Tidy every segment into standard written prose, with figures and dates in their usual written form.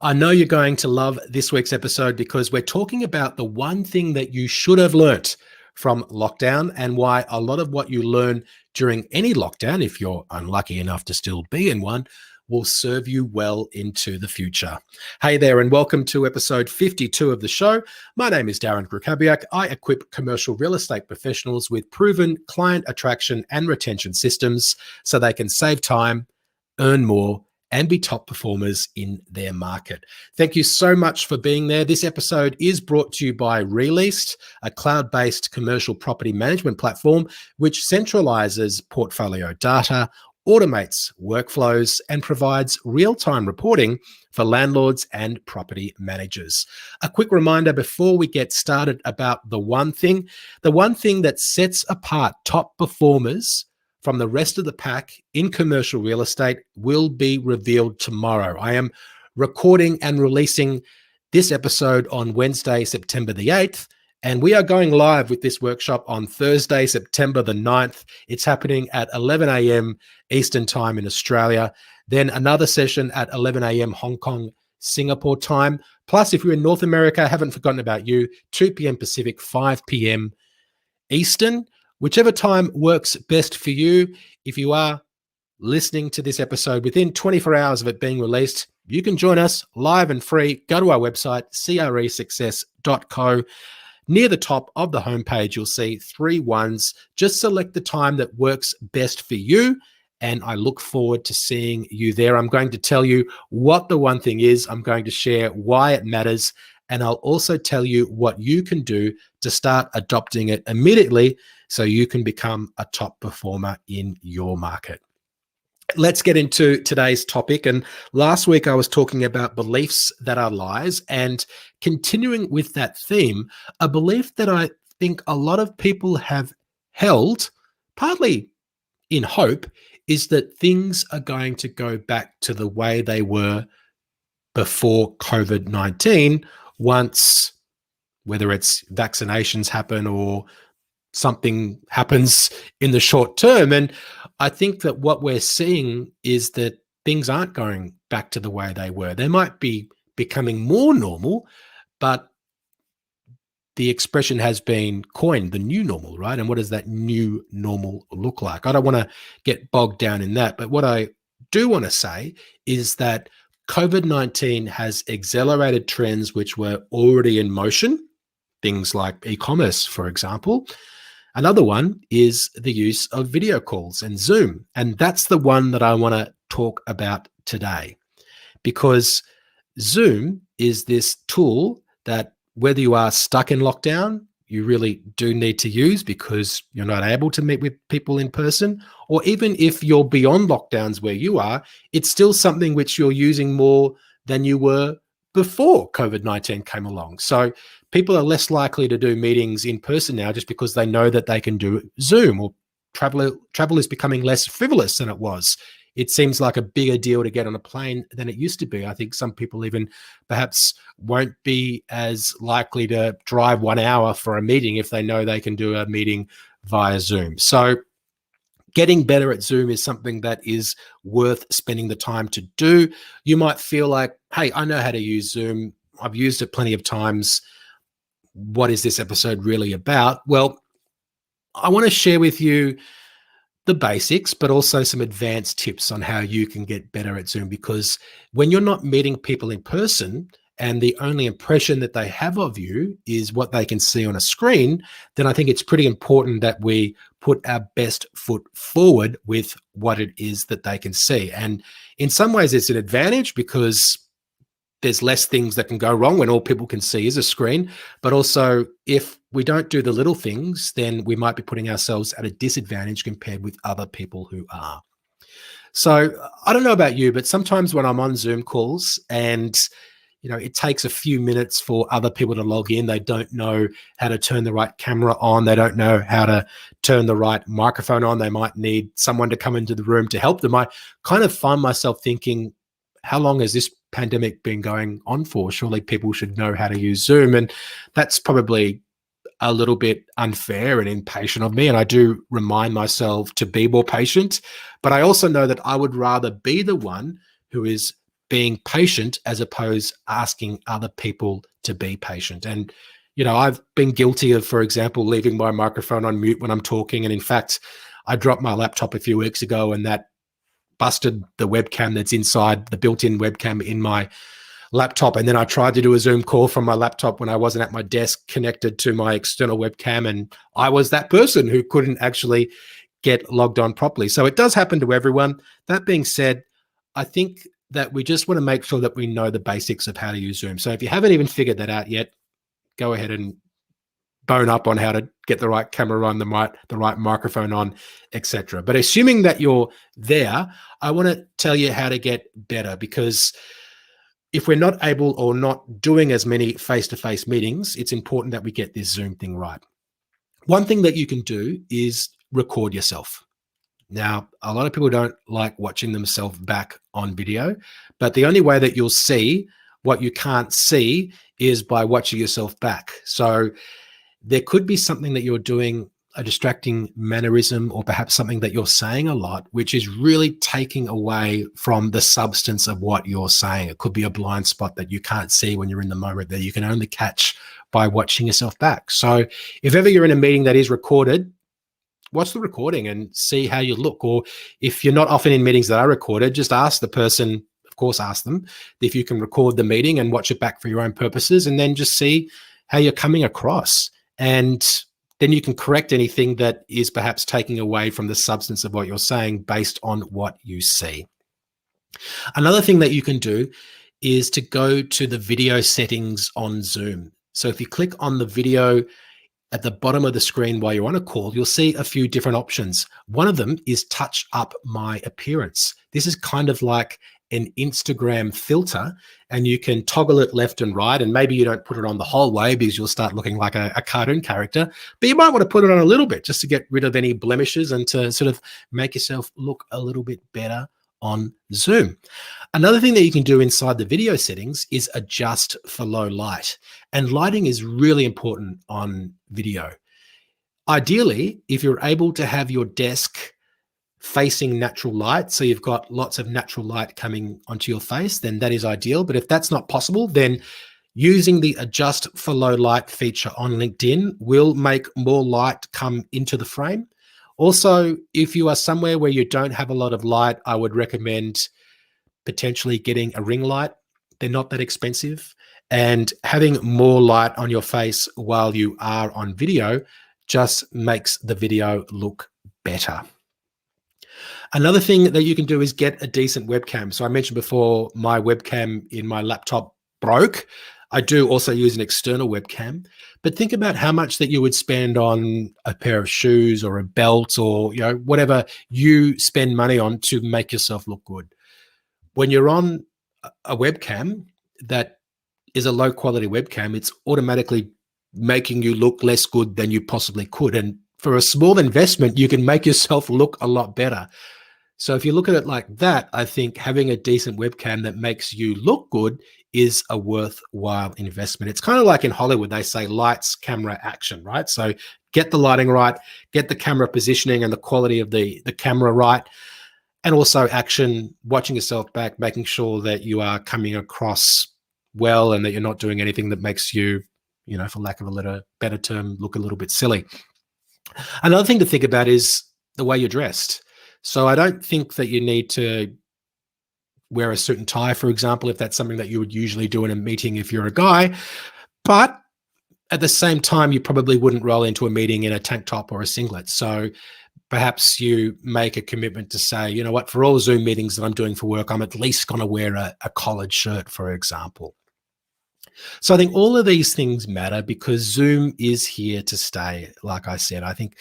I know you're going to love this week's episode because we're talking about the one thing that you should have learnt from lockdown and why a lot of what you learn during any lockdown, if you're unlucky enough to still be in one, will serve you well into the future. Hey there, and welcome to episode 52 of the show. My name is Darren Krakowiak. I equip commercial real estate professionals with proven client attraction and retention systems so they can save time, earn more, and be top performers in their market. Thank you so much for being there. This episode is brought to you by Released, a cloud-based commercial property management platform which centralizes portfolio data, automates workflows, and provides real-time reporting for landlords and property managers. A quick reminder before we get started about the one thing that sets apart top performers from the rest of the pack in commercial real estate will be revealed tomorrow. I am recording and releasing this episode on Wednesday, September the 8th, and we are going live with this workshop on Thursday, September the 9th. It's happening at 11 a.m. Eastern time in Australia. Then another session at 11 a.m. Hong Kong, Singapore time. Plus, if you're in North America, I haven't forgotten about you, 2 p.m. Pacific, 5 p.m. Eastern. Whichever time works best for you. If you are listening to this episode within 24 hours of it being released, you can join us live and free. Go to our website, cresuccess.co. Near the top of the homepage, you'll see 3 ones. Just select the time that works best for you, and I look forward to seeing you there. I'm going to tell you what the one thing is. I'm going to share why it matters, and I'll also tell you what you can do to start adopting it immediately so you can become a top performer in your market. Let's get into today's topic. And last week I was talking about beliefs that are lies, and continuing with that theme, a belief that I think a lot of people have held, partly in hope, is that things are going to go back to the way they were before COVID-19 once, whether it's vaccinations happen or something happens in the short term. And I think that what we're seeing is that things aren't going back to the way they were. They might be becoming more normal, but the expression has been coined, the new normal, right? And what does that new normal look like? I don't want to get bogged down in that, but what I do want to say is that COVID-19 has accelerated trends which were already in motion, things like e-commerce, for example. Another one is the use of video calls and Zoom. And that's the one that I want to talk about today, because Zoom is this tool that whether you are stuck in lockdown, you really do need to use because you're not able to meet with people in person, or even if you're beyond lockdowns where you are, it's still something which you're using more than you were before COVID-19 came along. So people are less likely to do meetings in person now just because they know that they can do Zoom, or travel is becoming less frivolous than it was. It seems like a bigger deal to get on a plane than it used to be. I think some people even perhaps won't be as likely to drive 1 hour for a meeting if they know they can do a meeting via Zoom. So getting better at Zoom is something that is worth spending the time to do. You might feel like, hey, I know how to use Zoom. I've used it plenty of times. What is this episode really about? Well, I want to share with you the basics, but also some advanced tips on how you can get better at Zoom, because when you're not meeting people in person and the only impression that they have of you is what they can see on a screen, then I think it's pretty important that we put our best foot forward with what it is that they can see. And in some ways it's an advantage because there's less things that can go wrong when all people can see is a screen. But also, if we don't do the little things, then we might be putting ourselves at a disadvantage compared with other people who are. So I don't know about you, but sometimes when I'm on Zoom calls and it takes a few minutes for other people to log in, they don't know how to turn the right camera on. They don't know how to turn the right microphone on. They might need someone to come into the room to help them. I kind of find myself thinking, how long has this pandemic been going on for? Surely people should know how to use Zoom. And that's probably a little bit unfair and impatient of me. And I do remind myself to be more patient. But I also know that I would rather be the one who is being patient as opposed asking other people to be patient. And, I've been guilty of, for example, leaving my microphone on mute when I'm talking. And in fact, I dropped my laptop a few weeks ago and that busted the webcam that's inside, the built-in webcam in my laptop. And then I tried to do a Zoom call from my laptop when I wasn't at my desk connected to my external webcam. And I was that person who couldn't actually get logged on properly. So it does happen to everyone. That being said, I think that we just want to make sure that we know the basics of how to use Zoom. So if you haven't even figured that out yet, go ahead and bone up on how to get the right camera on, the right microphone on, etc. But assuming that you're there, I want to tell you how to get better, because if we're not able or not doing as many face-to-face meetings, it's important that we get this Zoom thing right. One thing that you can do is record yourself. Now, a lot of people don't like watching themselves back on video, but the only way that you'll see what you can't see is by watching yourself back. So there could be something that you're doing, a distracting mannerism, or perhaps something that you're saying a lot, which is really taking away from the substance of what you're saying. It could be a blind spot that you can't see when you're in the moment, that you can only catch by watching yourself back. So if ever you're in a meeting that is recorded, watch the recording and see how you look. Or if you're not often in meetings that are recorded, just ask the person, of course, ask them if you can record the meeting and watch it back for your own purposes, and then just see how you're coming across. And then you can correct anything that is perhaps taking away from the substance of what you're saying based on what you see. Another thing that you can do is to go to the video settings on Zoom. So if you click on the video at the bottom of the screen while you're on a call, you'll see a few different options. One of them is touch up my appearance. This is kind of like an Instagram filter, and you can toggle it left and right. And maybe you don't put it on the whole way because you'll start looking like a cartoon character, but you might want to put it on a little bit just to get rid of any blemishes and to sort of make yourself look a little bit better on Zoom. Another thing that you can do inside the video settings is adjust for low light. And lighting is really important on video. Ideally, if you're able to have your desk facing natural light, so you've got lots of natural light coming onto your face, then that is ideal. But if that's not possible, then using the adjust for low light feature on LinkedIn will make more light come into the frame. Also, if you are somewhere where you don't have a lot of light, I would recommend potentially getting a ring light. They're not that expensive. And having more light on your face while you are on video just makes the video look better. Another thing that you can do is get a decent webcam. So I mentioned before, my webcam in my laptop broke. I do also use an external webcam, but think about how much that you would spend on a pair of shoes or a belt, or whatever you spend money on to make yourself look good. When you're on a webcam that is a low quality webcam, it's automatically making you look less good than you possibly could. And for a small investment, you can make yourself look a lot better. So if you look at it like that, I think having a decent webcam that makes you look good is a worthwhile investment. It's kind of like in Hollywood, they say lights, camera, action, right? So get the lighting right, get the camera positioning and the quality of the camera right, and also action, watching yourself back, making sure that you are coming across well and that you're not doing anything that makes you, for lack of a better term, look a little bit silly. Another thing to think about is the way you're dressed. So I don't think that you need to wear a suit and tie, for example, if that's something that you would usually do in a meeting if you're a guy. But at the same time, you probably wouldn't roll into a meeting in a tank top or a singlet. So perhaps you make a commitment to say, you know what, for all Zoom meetings that I'm doing for work, I'm at least going to wear a collared shirt, for example. So I think all of these things matter because Zoom is here to stay. Like I said, I think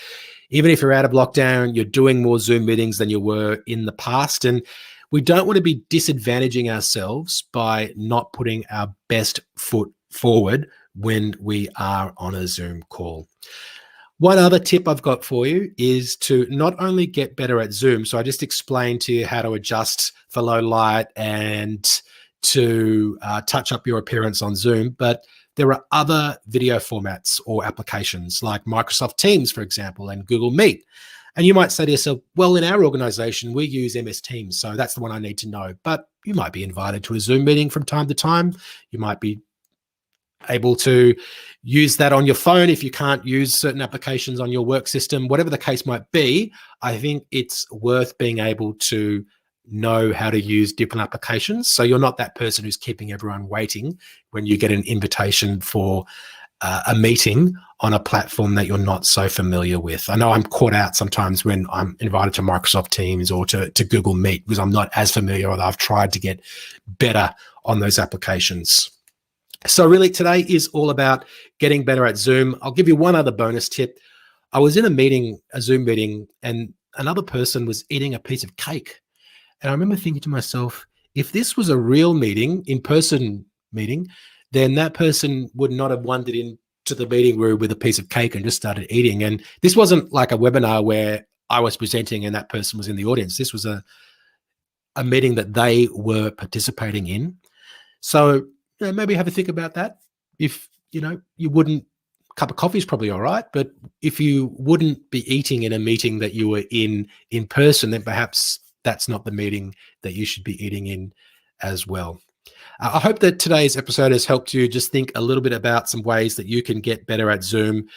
even if you're out of lockdown, you're doing more Zoom meetings than you were in the past. And we don't want to be disadvantaging ourselves by not putting our best foot forward when we are on a Zoom call. One other tip I've got for you is to not only get better at Zoom. So I just explained to you how to adjust for low light and to touch up your appearance on Zoom, but there are other video formats or applications like Microsoft Teams, for example, and Google Meet. And you might say to yourself, well, in our organization, we use MS Teams, so that's the one I need to know. But you might be invited to a Zoom meeting from time to time. You might be able to use that on your phone if you can't use certain applications on your work system. Whatever the case might be, I think it's worth being able to know how to use different applications, so you're not that person who's keeping everyone waiting when you get an invitation for a meeting on a platform that you're not so familiar with. I know I'm caught out sometimes when I'm invited to Microsoft Teams or to Google Meet because I'm not as familiar, or I've tried to get better on those applications. So really today is all about getting better at Zoom. I'll give you one other bonus tip. I was in a Zoom meeting, and another person was eating a piece of cake. And I remember thinking to myself, if this was a real meeting, in-person meeting, then that person would not have wandered into the meeting room with a piece of cake and just started eating. And this wasn't like a webinar where I was presenting and that person was in the audience. This was a meeting that they were participating in. So maybe have a think about that. If you wouldn't, a cup of coffee is probably all right, but if you wouldn't be eating in a meeting that you were in person, then perhaps that's not the meeting that you should be eating in as well. I hope that today's episode has helped you just think a little bit about some ways that you can get better at Zoom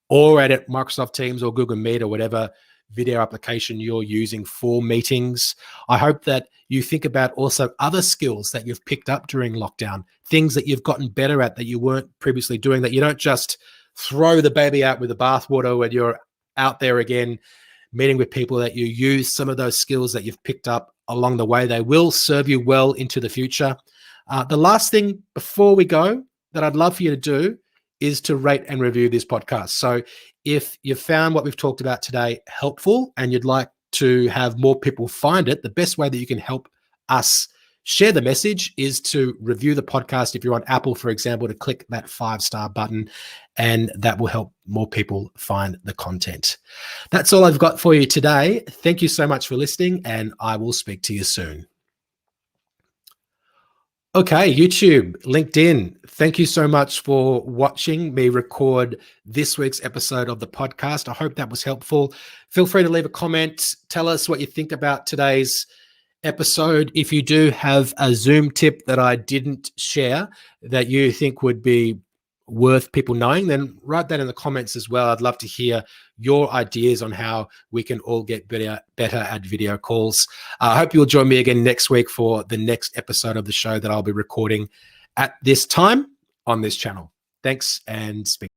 or at Microsoft Teams or Google Meet or whatever video application you're using for meetings. I hope that you think about also other skills that you've picked up during lockdown, things that you've gotten better at that you weren't previously doing, that you don't just throw the baby out with the bathwater when you're out there again meeting with people, that you use some of those skills that you've picked up along the way. They will serve you well into the future. The last thing before we go that I'd love for you to do is to rate and review this podcast. So if you found what we've talked about today helpful and you'd like to have more people find it, the best way that you can help us share the message is to review the podcast. If you're on Apple, for example, to click that 5-star button, and that will help more people find the content. That's all I've got for you today. Thank you so much for listening, and I will speak to you soon. Okay, YouTube, LinkedIn, thank you so much for watching me record this week's episode of the podcast. I hope that was helpful. Feel free to leave a comment. Tell us what you think about today's episode. If you do have a Zoom tip that I didn't share that you think would be worth people knowing, then write that in the comments as well. I'd love to hear your ideas on how we can all get better at video calls. I hope you'll join me again next week for the next episode of the show that I'll be recording at this time on this channel. Thanks, and speak.